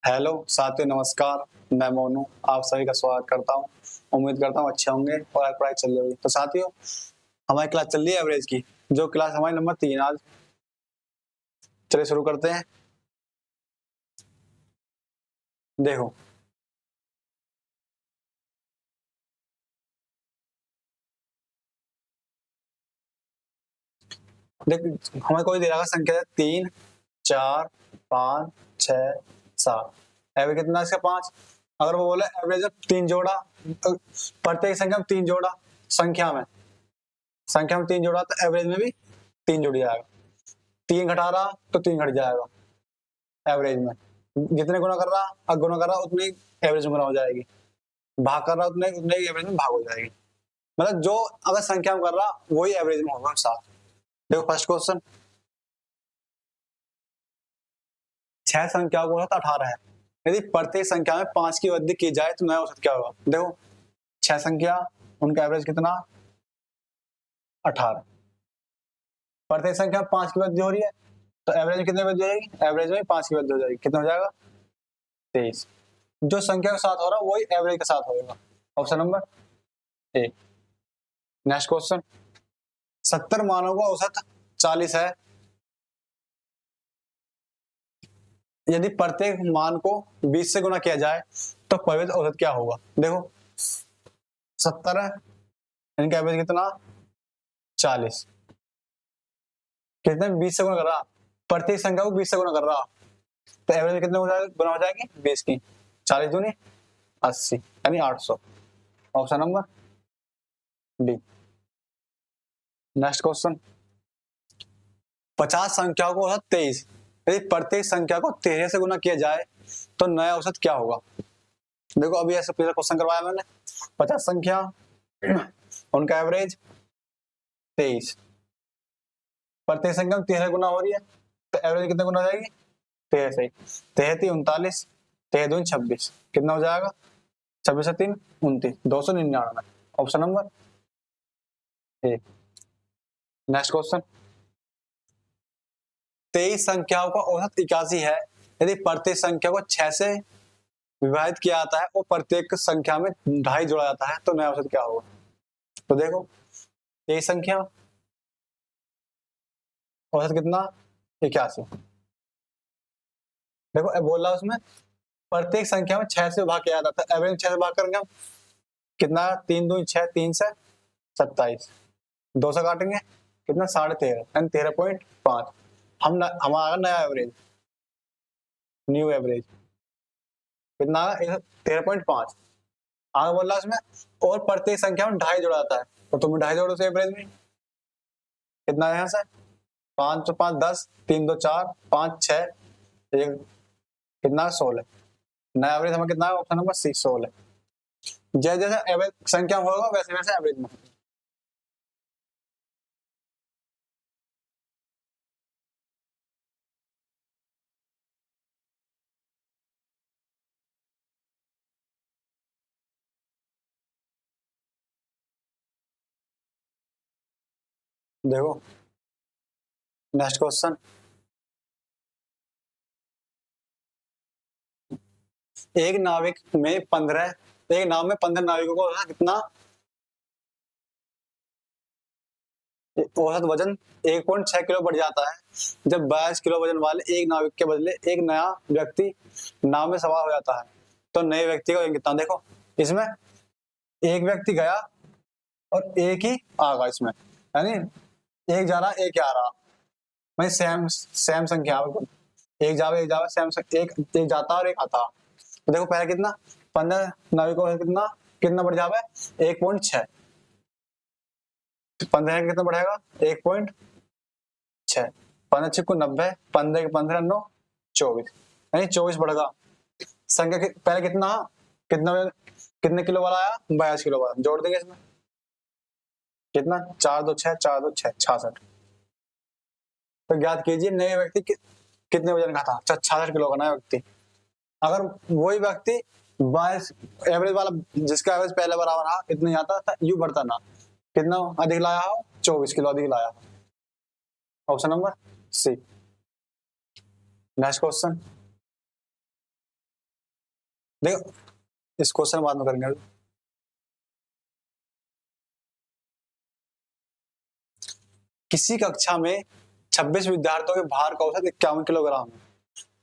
Hello साथियों, नमस्कार। मैं मोनू आप सभी का स्वागत करता हूं। उम्मीद करता हूं अच्छे होंगे और आज पढ़ाई चल रही होगी। तो साथियों, हमारी क्लास चल रही है एवरेज की, जो क्लास हमारी नंबर 3 आज। चलिए शुरू करते हैं। देखो, देख हमें कोई दे रहा है संख्या है 3, 4, 5, 6, 7। एवरेज कितना है इसका 5। अगर वो बोले एवरेज है 3 जोड़ा, प्रत्येक संख्या में 3 जोड़ा, संख्या में 3 जोड़ा, तो एवरेज में भी 3 जुड़ जाएगा। 3 घटा रहा तो 3 घट जाएगा एवरेज में। जितने गुना कर रहा, अब गुना कर रहा उतनी एवरेज में गुना हो जाएगी। भाग कर रहा उतने उतने ही एवरेज में भाग हो जाएगी। मतलब जो अगर संख्या में कर रहा वही एवरेज में होगा साथ। देखो फर्स्ट क्वेश्चन, 6 संख्याओं का औसत 18 है। यदि प्रत्येक संख्या में 5 की वृद्धि की जाए तो नया औसत क्या होगा? देखो 6 संख्या, उनका एवरेज कितना? 18। प्रत्येक संख्या में 5 की वृद्धि हो रही है, तो एवरेज में कितनी वृद्धि हो जाएगी? एवरेज में 5 की वृद्धि हो जाएगी। कितना हो जाएगा? 23। जो संख्या के साथ हो रहा है वही एवरेज के साथ होगा। Option number A. Next question, 70 मानों का औसत 40 है। यदि प्रत्येक मान को 20 से गुणा किया जाए तो परिवर्तित औसत क्या होगा? देखो 70 है, इनका एवरेज कितना? 40। कितने? 20 से गुणा कर रहा, प्रत्येक संख्या को 20 से गुणा कर रहा, तो एवरेज कितने हो जाएगा? गुना हो जाएगी 20 की। 40 दूनी 80, यानी 800। Option number D. Next question, 50 संख्याओं को औसत 23। यदि प्रत्येक संख्या को 13 से गुना किया जाए तो नया औसत क्या होगा? देखो अभी ऐसा पिछला क्वेश्चन करवाया मैंने। 50 संख्या, उनका एवरेज 23, प्रत्येक संख्या में 13 गुना हो रही है, तो एवरेज कितने गुना हो जाएगी? 13 से। 33 39, 13 दूनी 26, कितना हो जाएगा? 26 3 29, 299। Option number A. Next question, 23 संख्याओं का औसत 81 है। यदि प्रत्येक संख्या को 6 से विभाजित किया जाता है और प्रत्येक संख्या में 2.5 जोड़ा जाता है तो नया औसत क्या होगा? तो देखो 23 संख्या, औसत कितना? 81। देखो बोल रहा उसमें प्रत्येक संख्या में 6 से भाग किया जाता है, एवरेज 6 से भाग करेंगे हम, कितना? 3 दूनी 6, 3 से 27, 2 से काटेंगे कितना? 13.5, यानी 13.5। हमारा नया एवरेज, न्यू एवरेज कितना आएगा? 13.5। आगे बोल रहा उसमें और प्रत्येक संख्या में 2.5 जोड़ा जाता है, तो तुम 2.5 जोड़ो से एवरेज में कितना है? यहाँ से 5 तो 5 10, 3 2 4, 5 6, एक कितना? 16। नया एवरेज हमें कितना है? Option number C 16। जैसे जैसे एवरेज संख्या होगा वैसे वैसे एवरेज में। देखो नेक्स्ट क्वेश्चन, एक नाविक में 15, एक नाव में 15 नाविकों को कितना औसत वजन 1.6 किलो बढ़ जाता है जब 22 किलो वजन वाले एक नाविक के बदले एक नया व्यक्ति नाव में सवार हो जाता है, तो नए व्यक्ति का वजन कितना? देखो इसमें एक व्यक्ति गया और एक ही आ गया इसमें, यानी एक जा रहा एक आ रहा, मैं सेम सेम संख्या, एक जावे सेम एक एक जाता और एक आता। तो देखो पहले कितना? 15 नाविकों का कितना कितना बढ़ जावे? 1.6। 15 कितना बढ़ेगा? 1.6। 15 6 को 90, 15 के 15 9 24, यानी 24 बढ़ेगा। संख्या पहले कितना कितना कितने किलो वाला आया? 22 किलो वाला। जोड़ देंगे इसमें कितना? 4 2 6, 4 2 6, 66। तो ज्ञात कीजिए नए व्यक्ति कितने वजन का था? 66 किलो का नया व्यक्ति। अगर वही व्यक्ति 22 एवरेज वाला, जिसका एवरेज पहले बराबर रहा, इतना आता था, यू बढ़ता ना, कितना अधिक लाया हो? 24 किलो अधिक लाया हो। Option number C. Next question, देखो इस क्वेश्चन बाद में करेंगे अभी। किसी कक्षा में 26 विद्यार्थियों के भार का औसत 51 किलोग्राम है।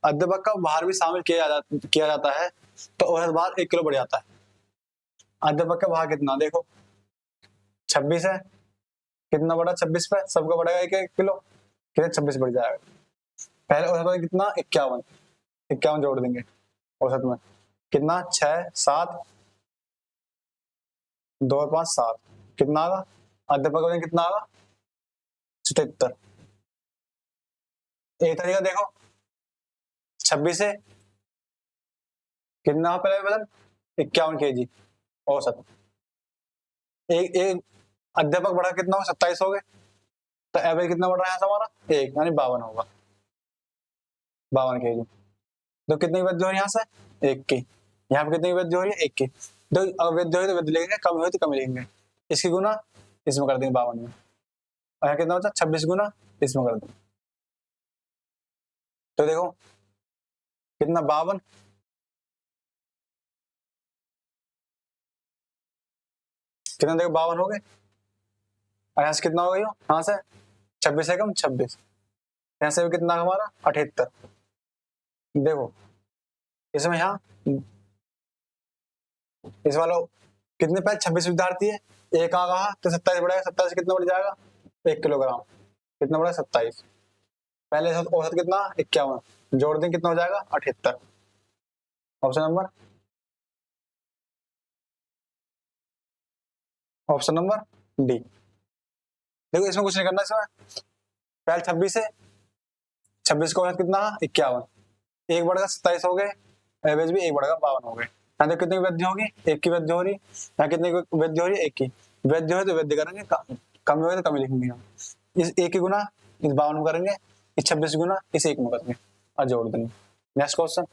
अध्यापक का भार भी शामिल किया जाता है तो औसत भार 1 किलो बढ़ जाता है। अध्यापक का भार कितना देखो 26 है, कितना बढ़ा 26 पे, सबका बढ़ेगा 1 1 किलो, कितने 26 बढ़ जाएगा। पहले औसत भार कितना 51, 51 जोड़ देंगे औसत में, कितना 6 7 2 और 5 7, कितना आगा अध्यापक का वजन कितना आगा 77। एक तरीका देखो 26 से कितना पहले वजन 51 kg औसत, एक एक अध्यापक बढ़ा कितना हो 27 हो गए, तो एवरेज कितना बढ़ रहा है हमारा 1 यानी 52 होगा, 52 kg। तो कितनी वृद्धि हो रही है यहाँ से 1 की, यहाँ पे कितनी वृद्धि हो रही है 1 की। तो अगर वृद्धि हो तो वृद्धि लेंगे, कम हो तो कम लेंगे, इसकी गुना इसमें कर देंगे 52 में, और यहाँ कितना होता है 26 गुना इसमें कर देंगे। तो देखो कितना 52, कितना देखो 52 हो गए, और यहाँ से कितना हो गई हो, यहाँ से 26 है कम 26, यहाँ से भी कितना हमारा 78। देखो इसमें यहाँ इस वाला कितने पहले 26 विद्यार्थी है, एक आ रहा तो 27 बढ़ेगा, 27 कितना बढ़ जाएगा 1 किलोग्राम, कितना बढ़ा 27, पहले औसत कितना 51, जोड़ दें कितना हो जाएगा 78। Option number D. देखो इसमें कुछ नहीं करना, इसमें पहले 26 है, 26 का औसत कितना 51, एक बढ़ेगा 27 हो गए, एवरेज भी एक बढ़ेगा 52 हो गए। यहाँ तो कितनी वृद्धि होगी 1 की वृद्धि हो रही, यहाँ कितनी वृद्धि हो रही है 1 की, वृद्धि हो तो वृद्धि करेंगे, कम हो तो कम लिखेंगे हम, इस 1 की गुना इस 52 में करेंगे, इस 26 गुना इस 1 में करेंगे और जोड़ देंगे। नेक्स्ट क्वेश्चन,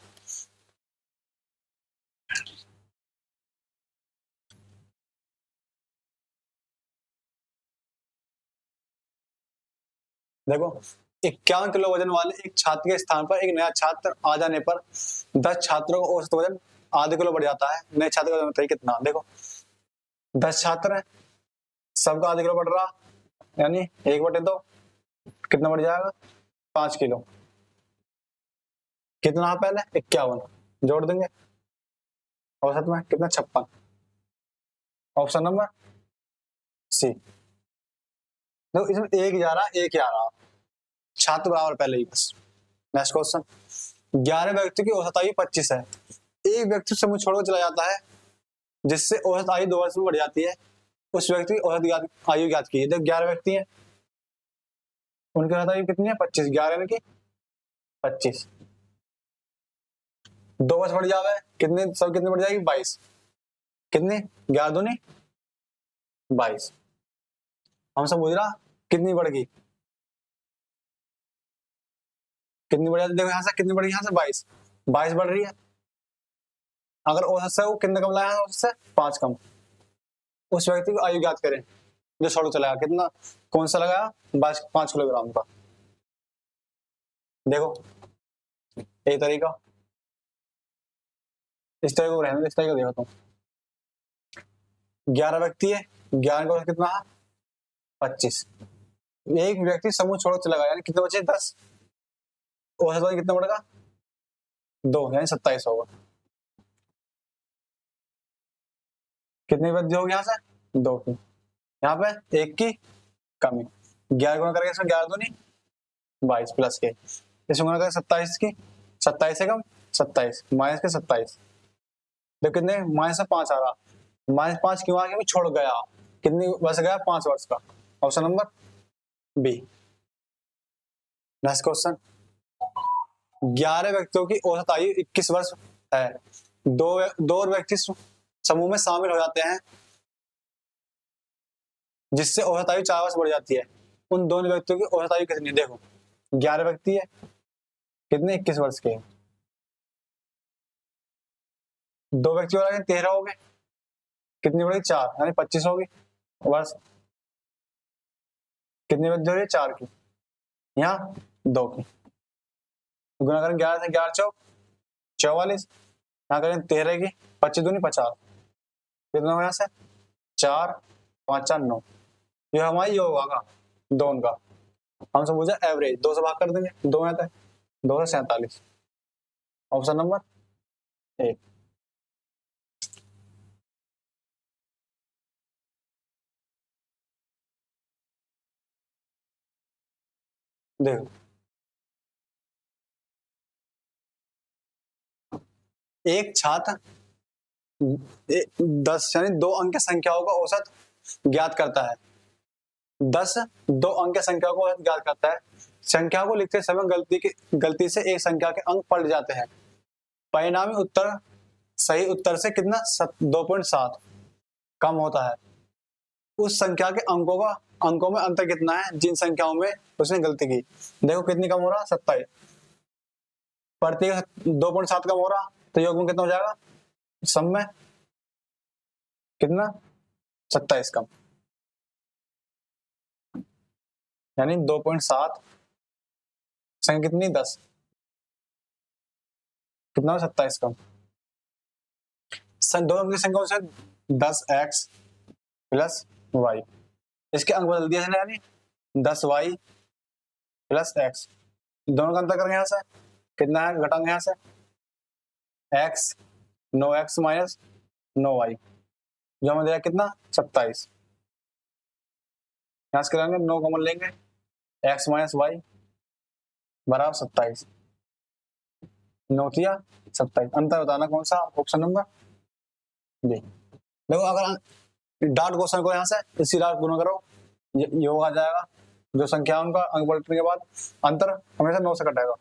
देखो 51 किलो वजन वाले एक छात्र के स्थान पर एक नया छात्र आ जाने पर 10 छात्रों का औसत वजन आधे किलो बढ़ जाता है, नए छात्र का वजन बताइए कितना। देखो 10 छात्र है, सबका आधे किलो बढ़ रहा, यानी 1/2 कितना बढ़ जाएगा 5 किलो, कितना पहले 51 जोड़ देंगे, औसत में कितना 56। Option number C. देखो इसमें एक जा रहा एक आ रहा, छात्र बराबर पहले ही बस। नेक्स्ट क्वेश्चन, 11 व्यक्ति की औसत आयु 25 है, एक व्यक्ति समूह छोड़कर चला जाता है जिससे औसत आयु 2 वर्ष में बढ़ जाती है, उस व्यक्ति की औसत आयु ज्ञात कीजिए। देखो 11 व्यक्ति हैं, उनकी औसत आयु कितनी है 25, 11 में की 25, 2 वर्ष बढ़ जावे कितने, सब कितनी बढ़ जाएगी 22, कितनी 11 दूनी 22, हम सब पूछ रहा कितनी बढ़ गई, कितनी बढ़ जाती, देखो यहाँ से कितनी बढ़ गई, यहाँ से 22 22 बढ़ रही है, अगर औसत से वो कितने कम लाया है, औसत से 5 कम, उस व्यक्ति को आयु ज्ञात करें जो छोड़ चलाया, कितना कौन सा लगाया 5 किलोग्राम का। देखो एक तरीका, इस तरीके को रहने, इस तरीके देखो तुम, 11 व्यक्ति है, 11 का कितना है 25, एक व्यक्ति समूह छोड़ चला गया, यानी कितने बचे 10, औसत वाला कितना बढ़ेगा 2 यानी 27 होगा, कितनी वृद्धि होगी यहाँ से 2 की, यहाँ पे 1 की कमी, 11 गुना करेंगे इसमें 11 दूनी 22 प्लस के, इसमें गुना करेंगे 27 की, 27 से कम 27 माइनस के 27, देखो कितने माइनस से 5 आ रहा, -5 क्यों आ गया, छोड़ गया, कितनी वर्ष गया 5 वर्ष का, option number B. Next question, 11 व्यक्तियों की औसत आयु 21 वर्ष है, दो व्यक्ति समूह में शामिल हो जाते हैं जिससे औसत आयु 4 वर्ष बढ़ जाती है, उन दोनों व्यक्तियों की औसत आयु कितनी, देखो 11 व्यक्ति है, कितने 21 वर्ष के हैं, 2 व्यक्ति और 13 हो गए, कितनी बढ़ी 4 यानी 25 होगी वर्ष, कितनी वृद्धि हो रही है 4 की, यहाँ 2 की, गुना करें 11 से 11 चौक 44, यहाँ करेंगे 13 की 25 दूनी 50, कितना हुआ यहाँ से 4 5 4 9, ये हमारी योग होगा दोनों का। हमसे पूछा एवरेज, 2 से भाग कर देंगे, 2 है 2 से 47, ऑप्शन नंबर ए। देखो एक छात्र 10 यानी 2 अंक की संख्याओं का औसत ज्ञात करता है। 10 2 अंक की संख्या को औसत ज्ञात करता है। संख्या को लिखते समय गलती से एक संख्या के अंक पलट जाते हैं। परिणामी उत्तर सही उत्तर से कितना 2.7 कम होता है। उस संख्या के अंकों में अंतर कितना है जिन संख्याओं में उसने गलती की। देखो कितनी कम हो रहा 27, प्रत्येक 2.7 कम हो रहा, तो योग में कितना हो जाएगा, सम में कितना 27 कम, यानी 2.7 संख्या कितनी 10, कितना 27 कम। दो अंक की संख्याओं से 10x प्लस वाई, इसके अंक बदल दिए यानी 10y प्लस x, दोनों का अंतर करेंगे यहाँ से कितना है, घटाएंगे यहाँ से x 9x माइनस 9y, जो हमें दिया कितना 27, यहाँ से करेंगे 9 कॉमन लेंगे, x माइनस वाई बराबर 27, 9 किया 27, अंतर बताना कौन सा, ऑप्शन नंबर डी। देखो अगर डॉट क्वेश्चन को यहाँ से इसी डॉट गुणा करो, ये आ जाएगा, जो संख्या उनका अंक पलटने के बाद अंतर हमेशा 9 से कटेगा।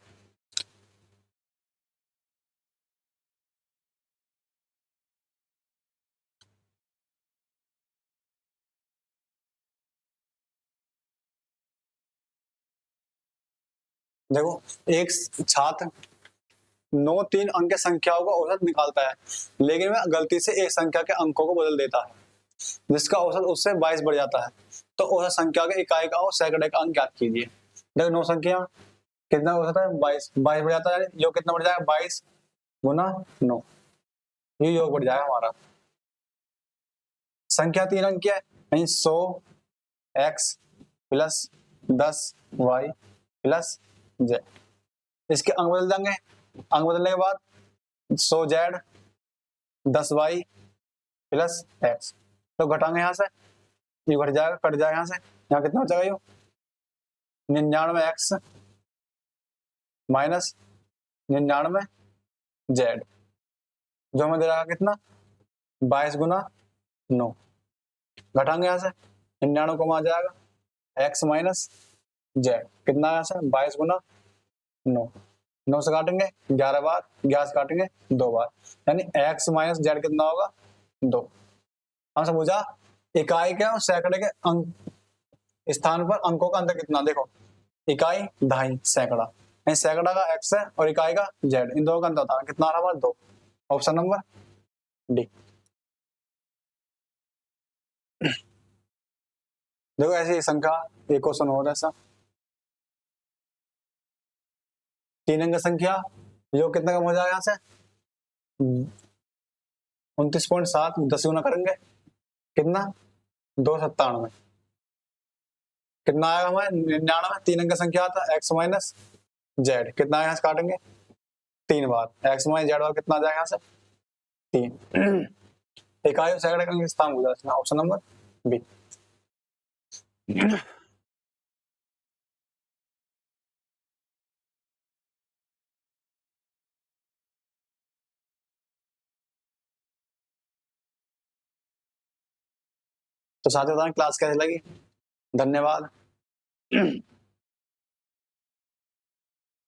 देखो एक छात्र 9 3 अंक की संख्याओं का औसत निकालता है, लेकिन वह गलती से एक संख्या के अंकों को बदल देता है जिसका औसत उससे 22 बढ़ जाता है। तो औसत संख्या के इकाई का और सैकड़े का अंक ज्ञात कीजिए। देखो 9 संख्या कितना औसत है 22, 22 बढ़ जाता है, योग कितना बढ़ जाएगा 22 गुना 9, ये योग बढ़ जाएगा हमारा। संख्या 3 अंक क्या है, यानी 100 x plus 10 y plus z, इसके अंक बदल देंगे, अंक बदलने के बाद 100 z 10 y प्लस x, तो घटाएंगे यहाँ से, ये घट जाएगा, कट जाएगा यहाँ से, यहाँ कितना बचेगा ये 99x माइनस 99z, जो हमें दे रहा है कितना 22 गुना 9, घटाएंगे यहाँ से 99 को आ जाएगा x माइनस z, कितना यहाँ से 22 गुना 9, 9 से काटेंगे 11 बार, 11 से काटेंगे 2 बार, यानी x माइनस z कितना होगा 2। हमसे पूछा इकाई के और सैकड़े के अंक स्थान पर अंकों का अंतर कितना, देखो इकाई दहाई सैकड़ा, यानी सैकड़ा का x है और इकाई का z, इन दोनों का अंतर बताना कितना आ रहा है 2, ऑप्शन नंबर डी। देखो ऐसी संख्या एक क्वेश्चन हो रहा है, 3 अंक संख्या योग कितना कम हो जाएगा यहाँ से 29.7, 10 गुना करेंगे कितना 297, कितना आएगा हमारे 99, 3 अंक संख्या आता है x माइनस जेड, कितना यहाँ से काटेंगे 3 बार, x माइनस जेड बार कितना आ जाएगा यहाँ से 3, इकाई और सैकड़े का स्थान हो जाएगा, ऑप्शन नंबर बी। तो साथियों क्लास कैसी लगी, धन्यवाद।